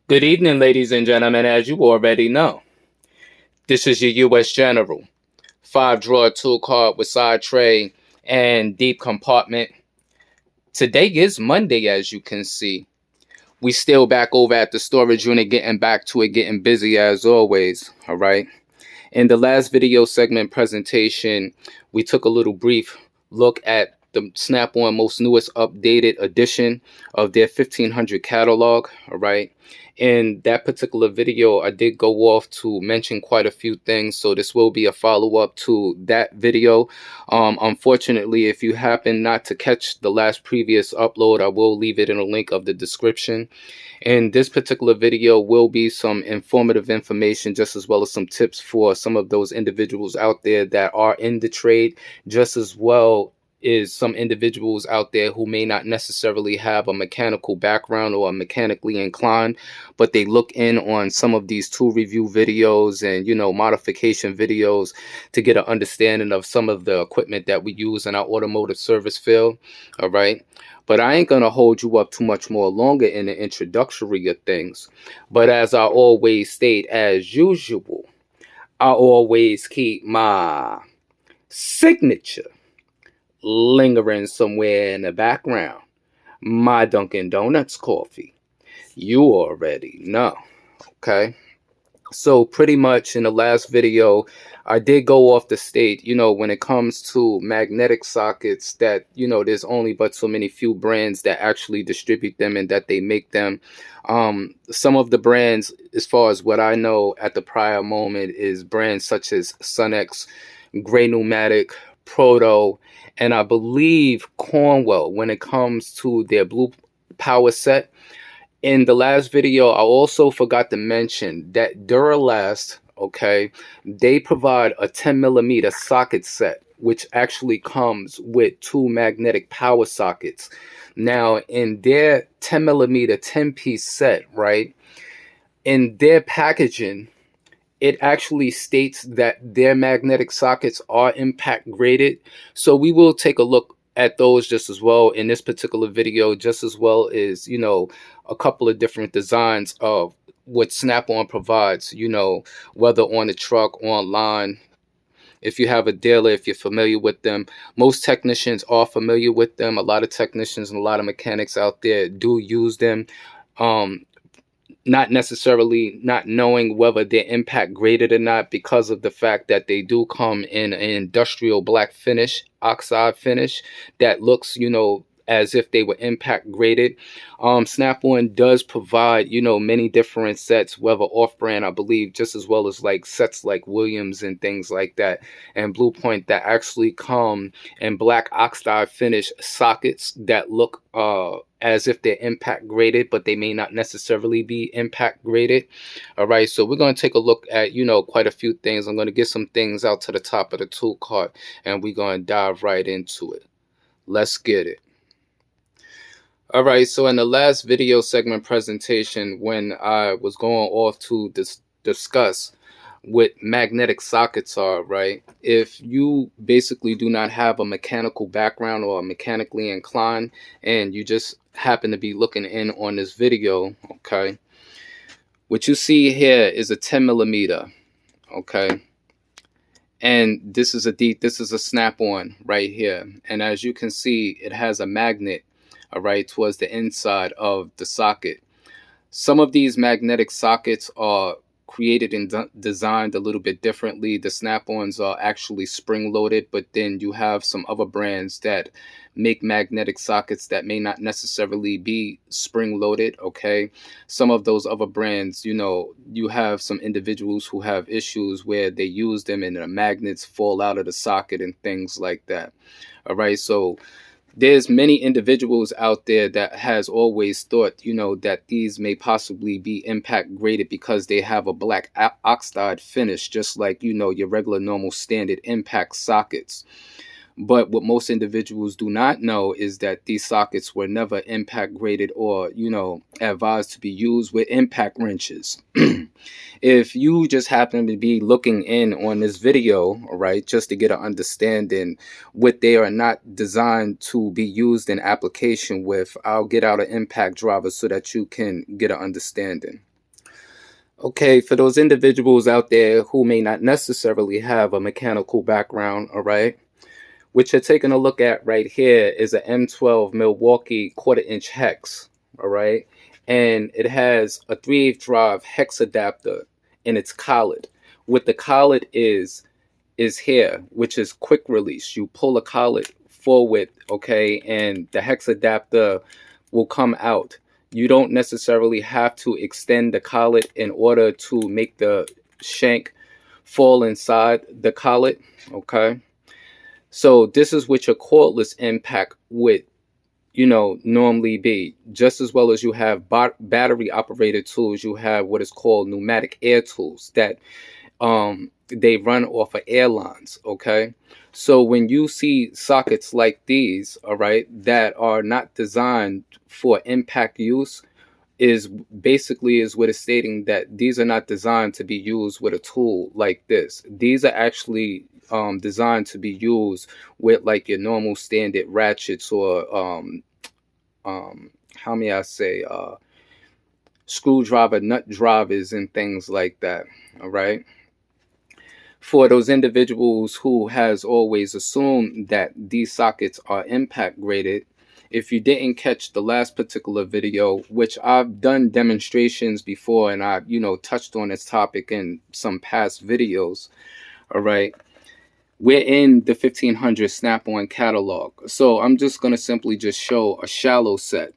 Good evening, ladies and gentlemen. As you already know, this is your U.S. General. 5-drawer tool card with side tray and deep compartment. Today is Monday, as you can see. We still back over at the storage unit, getting back to it, getting busy as always. All right. In the last video segment presentation, we took a little brief look at the Snap-on most newest updated edition of their 1500 catalog. All right. In that particular video, I did go off to mention quite a few things, so this will be a follow-up to that video. Unfortunately, if you happen not to catch the last previous upload, I will leave it in a link of the description. In this particular video will be some informative information, just as well as some tips for some of those individuals out there that are in the trade, just as well is some individuals out there who may not necessarily have a mechanical background or are mechanically inclined, but they look in on some of these tool review videos and, modification videos to get an understanding of some of the equipment that we use in our automotive service field. All right. But I ain't going to hold you up too much more longer in the introductory of things. But as I always state, as usual, I always keep my signature lingering somewhere in the background. My Dunkin' Donuts coffee. You already know. Okay. So pretty much in the last video, I did go off the state, when it comes to magnetic sockets that, there's only but so many few brands that actually distribute them and that they make them. Some of the brands, as far as what I know at the prior moment, is brands such as Sunex, Gray Pneumatic, Proto, and I believe Cornwell when it comes to their blue power set. In the last video, I also forgot to mention that Duralast, okay, they provide a 10mm socket set, which actually comes with 2 magnetic power sockets. Now, in their 10mm 10-piece set, right, in their packaging, it actually states that their magnetic sockets are impact graded. So we will take a look at those just as well in this particular video, just as well as, a couple of different designs of what Snap-on provides, whether on the truck, online. If you have a dealer, if you're familiar with them, most technicians are familiar with them. A lot of technicians and a lot of mechanics out there do use them. Not necessarily not knowing whether they're impact graded or not, because of the fact that they do come in an industrial black finish, oxide finish, that looks, as if they were impact graded. Snap-on does provide, many different sets, whether off-brand, I believe, just as well as like sets like Williams and things like that, and Blue Point, that actually come in black oxide finish sockets that look as if they're impact graded, but they may not necessarily be impact graded. All right, so we're going to take a look at, quite a few things. I'm going to get some things out to the top of the tool cart, and we're going to dive right into it. Let's get it. All right, so in the last video segment presentation, when I was going off to discuss what magnetic sockets are, right? If you basically do not have a mechanical background or mechanically inclined, and you just happen to be looking in on this video, okay, what you see here is a 10mm, okay, and this is a Snap-on right here, and as you can see, it has a magnet, all right, towards the inside of the socket. Some of these magnetic sockets are created and designed a little bit differently. The Snap-ons are actually spring-loaded, but then you have some other brands that make magnetic sockets that may not necessarily be spring-loaded, okay? Some of those other brands, you have some individuals who have issues where they use them and the magnets fall out of the socket and things like that, all right? So there's many individuals out there that has always thought, that these may possibly be impact graded because they have a black oxide finish, just like, your regular normal standard impact sockets. But what most individuals do not know is that these sockets were never impact graded or, advised to be used with impact wrenches. If you just happen to be looking in on this video, all right, just to get an understanding what they are not designed to be used in application with, I'll get out an impact driver so that you can get an understanding. Okay, for those individuals out there who may not necessarily have a mechanical background, all right, what you're taking a look at right here is a M12 Milwaukee quarter-inch hex, all right, and it has a 3/8 drive hex adapter in its collet. What the collet is here, which is quick release. You pull a collet forward, okay, and the hex adapter will come out. You don't necessarily have to extend the collet in order to make the shank fall inside the collet, okay? So this is what your cordless impact would, normally be. Just as well as you have battery operated tools, you have what is called pneumatic air tools that they run off of airlines. Okay, so when you see sockets like these, all right, that are not designed for impact use, is basically is what is stating that these are not designed to be used with a tool like this. These are actually designed to be used with like your normal standard ratchets or how may I say screwdriver nut drivers and things like that. All right, for those individuals who has always assumed that these sockets are impact graded, if you didn't catch the last particular video, which I've done demonstrations before and I touched on this topic in some past videos, all right, we're in the 1500 Snap-on catalog. So I'm just going to simply just show a shallow set.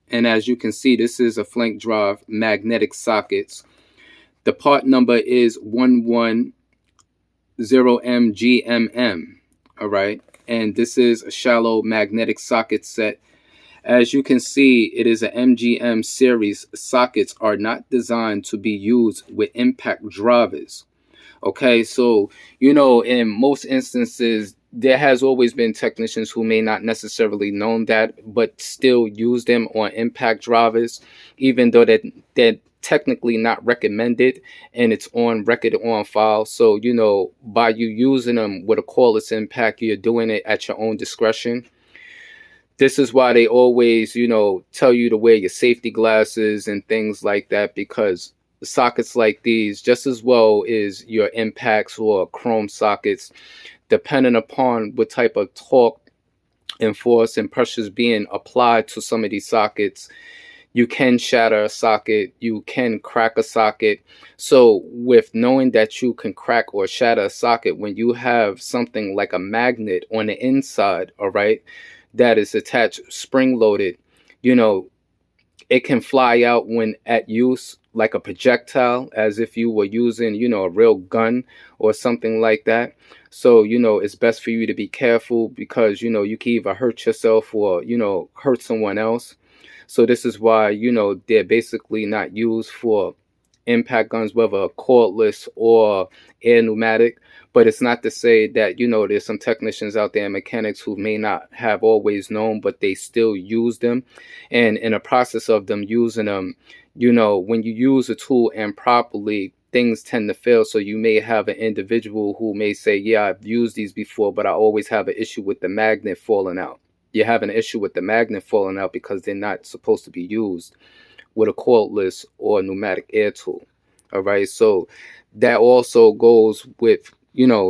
And as you can see, this is a flank drive magnetic sockets. The part number is 110MGMM, all right, and this is a shallow magnetic socket set. As you can see, it is a MGM series. Sockets are not designed to be used with impact drivers. Okay, so in most instances there has always been technicians who may not necessarily known that but still use them on impact drivers, even though they're technically not recommended and it's on record on file. So by you using them with a cordless impact, you're doing it at your own discretion. This is why they always tell you to wear your safety glasses and things like that, because sockets like these, just as well as your impacts or chrome sockets, depending upon what type of torque and force and pressures being applied to some of these sockets, you can shatter a socket, you can crack a socket. So with knowing that you can crack or shatter a socket when you have something like a magnet on the inside, all right, that is attached spring loaded, it can fly out when at use like a projectile, as if you were using, a real gun or something like that. So, it's best for you to be careful, because, you can either hurt yourself or, hurt someone else. So this is why, they're basically not used for impact guns, whether cordless or air pneumatic. But it's not to say that, there's some technicians out there and mechanics who may not have always known, but they still use them. And in the process of them using them, when you use a tool improperly, things tend to fail. So you may have an individual who may say, yeah, I've used these before, but I always have an issue with the magnet falling out. You're having an issue with the magnet falling out because they're not supposed to be used with a cordless or pneumatic air tool. All right, so that also goes with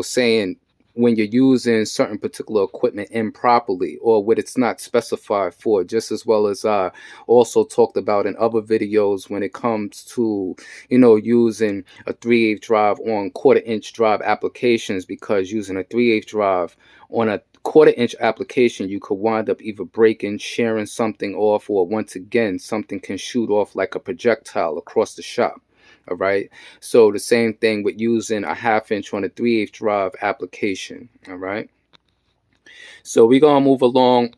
saying when you're using certain particular equipment improperly or what it's not specified for, just as well as I also talked about in other videos when it comes to using a 3/8 drive on quarter-inch drive applications, because using a 3/8 drive on a quarter-inch application, you could wind up either breaking, shearing something off, or once again something can shoot off like a projectile across the shop. All right, so the same thing with using a 1/2 inch on a 3/8 drive application. All right, so we're gonna move along.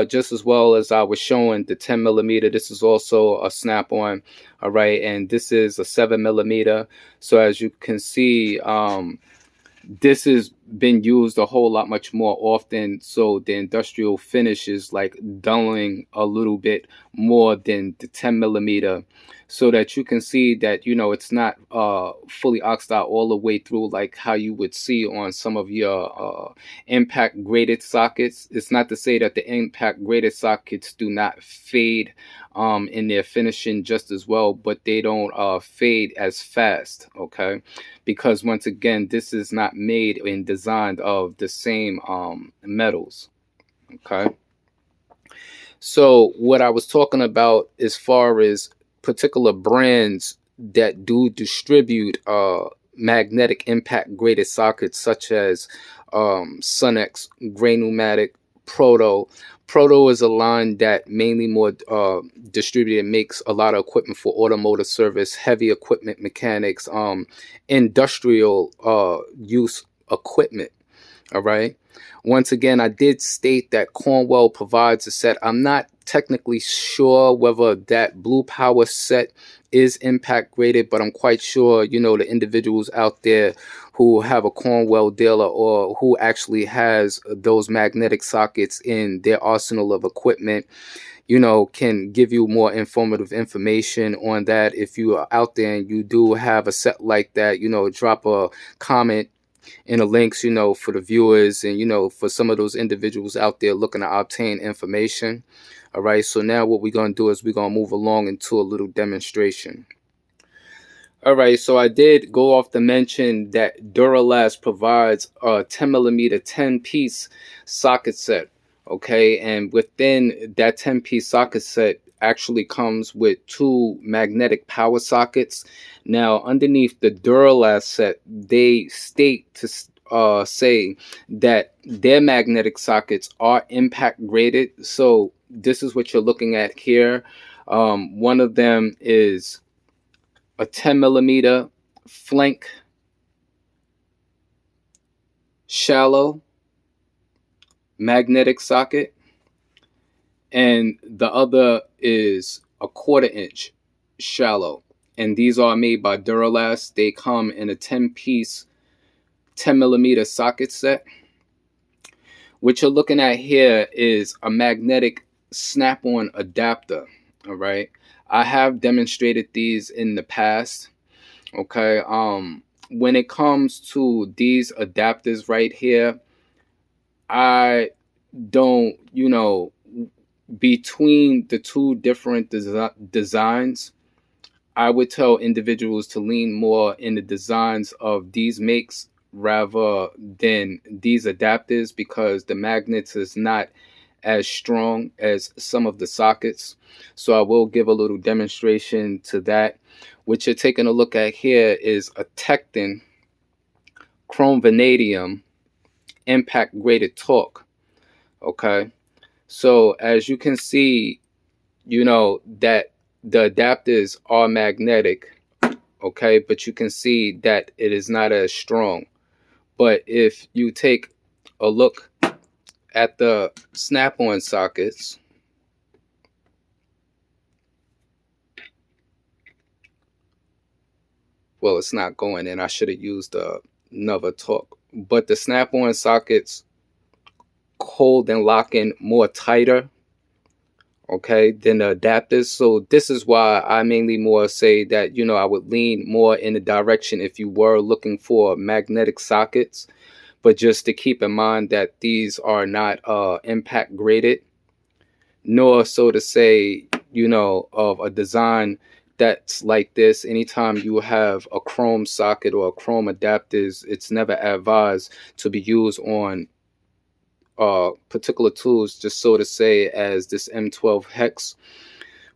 Just as well as I was showing the 10 millimeter, this is also a snap-on. All right, and this is a 7 millimeter. So as you can see, this has been used a whole lot much more often, so the industrial finish is like dulling a little bit more than the 10 millimeter. so that you can see that, it's not fully oxed out all the way through, like how you would see on some of your impact graded sockets. It's not to say that the impact graded sockets do not fade in their finishing just as well, but they don't fade as fast, okay? Because once again, this is not made and designed of the same metals, okay? So what I was talking about as far as particular brands that do distribute magnetic impact graded sockets, such as Sunex, Gray Pneumatic, Proto. Proto is a line that mainly more distributed, makes a lot of equipment for automotive service, heavy equipment mechanics, industrial use equipment. All right. Once again, I did state that Cornwell provides a set. I'm not technically sure whether that Blue Power set is impact graded, but I'm quite sure, the individuals out there who have a Cornwell dealer or who actually has those magnetic sockets in their arsenal of equipment, can give you more informative information on that. If you are out there and you do have a set like that, drop a comment in the links, for the viewers and, for some of those individuals out there looking to obtain information. All right. So now what we're going to do is we're going to move along into a little demonstration. All right. So I did go off to mention that Duralast provides a 10 millimeter 10 piece socket set. Okay. And within that 10 piece socket set actually comes with 2 magnetic power sockets. Now, underneath the Duralast set, they state to say that their magnetic sockets are impact graded. So this is what you're looking at here. One of them is a 10 millimeter flank shallow magnetic socket, and the other is a 1/4 inch shallow. And these are made by Duralast. They come in a 10 piece 10 millimeter socket set. What you're looking at here is a magnetic snap-on adapter. All right, I have demonstrated these in the past. Okay, when it comes to these adapters right here, I don't, between the 2 different designs, I would tell individuals to lean more in the designs of these makes rather than these adapters, because the magnets is not as strong as some of the sockets. So I will give a little demonstration to that. What you're taking a look at here is a Tecton chrome vanadium impact graded torque. Okay, so as you can see, that the adapters are magnetic. Okay, but you can see that it is not as strong. But if you take a look at the snap-on sockets, well, it's not going in. I should have used another torque. But the snap-on sockets hold and lock in more tighter, okay, than the adapters. So this is why I mainly more say that, I would lean more in the direction if you were looking for magnetic sockets. But just to keep in mind that these are not impact graded, nor so to say, of a design that's like this. Anytime you have a chrome socket or a chrome adapters, it's never advised to be used on particular tools, just so to say, as this M12 hex,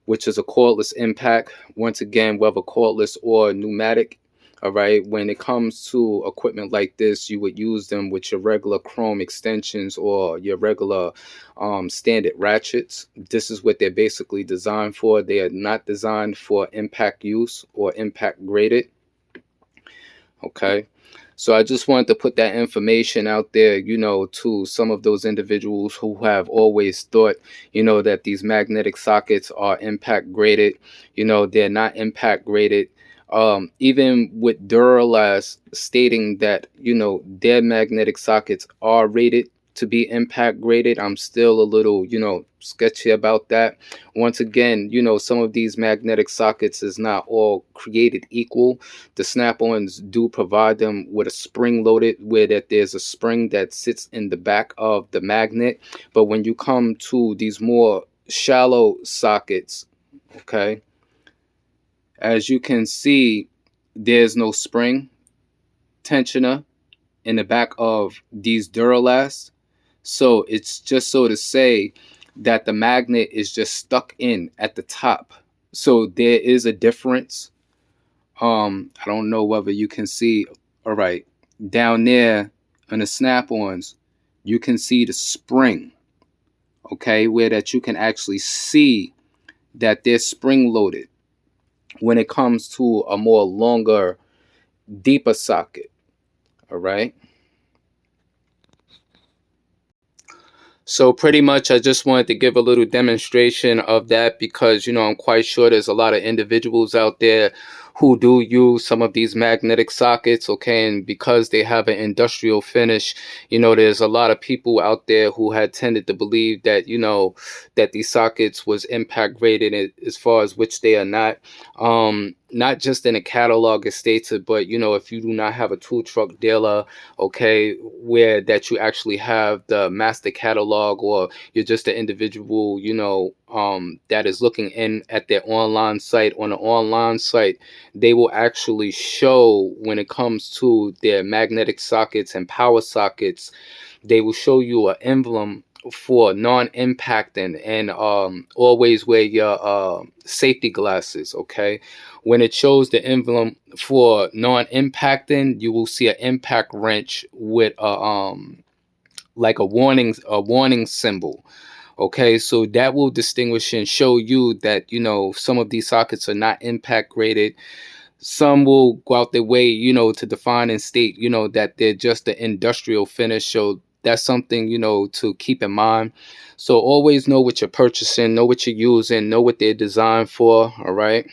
which is a cordless impact. Once again, whether cordless or pneumatic. All right, when it comes to equipment like this, you would use them with your regular chrome extensions or your regular standard ratchets. This is what they're basically designed for. They are not designed for impact use or impact graded. Okay, so I just wanted to put that information out there, to some of those individuals who have always thought, that these magnetic sockets are impact graded. They're not impact graded. Even with Duralast stating that, their magnetic sockets are rated to be impact graded. I'm still a little, sketchy about that. Once again, some of these magnetic sockets is not all created equal. The snap-ons do provide them with a spring loaded, where that there's a spring that sits in the back of the magnet. But when you come to these more shallow sockets, okay, as you can see, there's no spring tensioner in the back of these Duralast. So it's just so to say that the magnet is just stuck in at the top. So there is a difference. I don't know whether you can see. All right, down there on the snap-ons, you can see the spring. Okay, where that you can actually see that they're spring loaded when it comes to a more longer, deeper socket. All right. So pretty much I just wanted to give a little demonstration of that because, I'm quite sure there's a lot of individuals out there who do use some of these magnetic sockets, okay, and because they have an industrial finish, there's a lot of people out there who had tended to believe that, that these sockets was impact graded, as far as which they are not. Not just in a catalog as stated, but if you do not have a tool truck dealer, okay, where that you actually have the master catalog, or you're just an individual, that is looking in at their online site. On the online site, they will actually show, when it comes to their magnetic sockets and power sockets, they will show you an emblem for non-impacting, and always wear your safety glasses. Okay, when it shows the emblem for non-impacting, you will see an impact wrench with a like a warning symbol. Okay, so that will distinguish and show you that some of these sockets are not impact graded. Some will go out their way, to define and state, that they're just the industrial finish. So that's something, to keep in mind. So always know what you're purchasing, know what you're using, know what they're designed for. All right.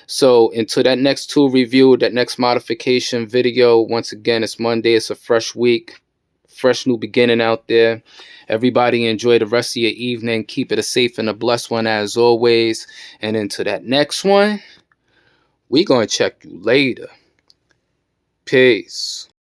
So into that next tool review, that next modification video, once again, it's Monday. It's a fresh week, fresh new beginning out there. Everybody enjoy the rest of your evening. Keep it a safe and a blessed one as always. And into that next one, we gonna check you later. Peace.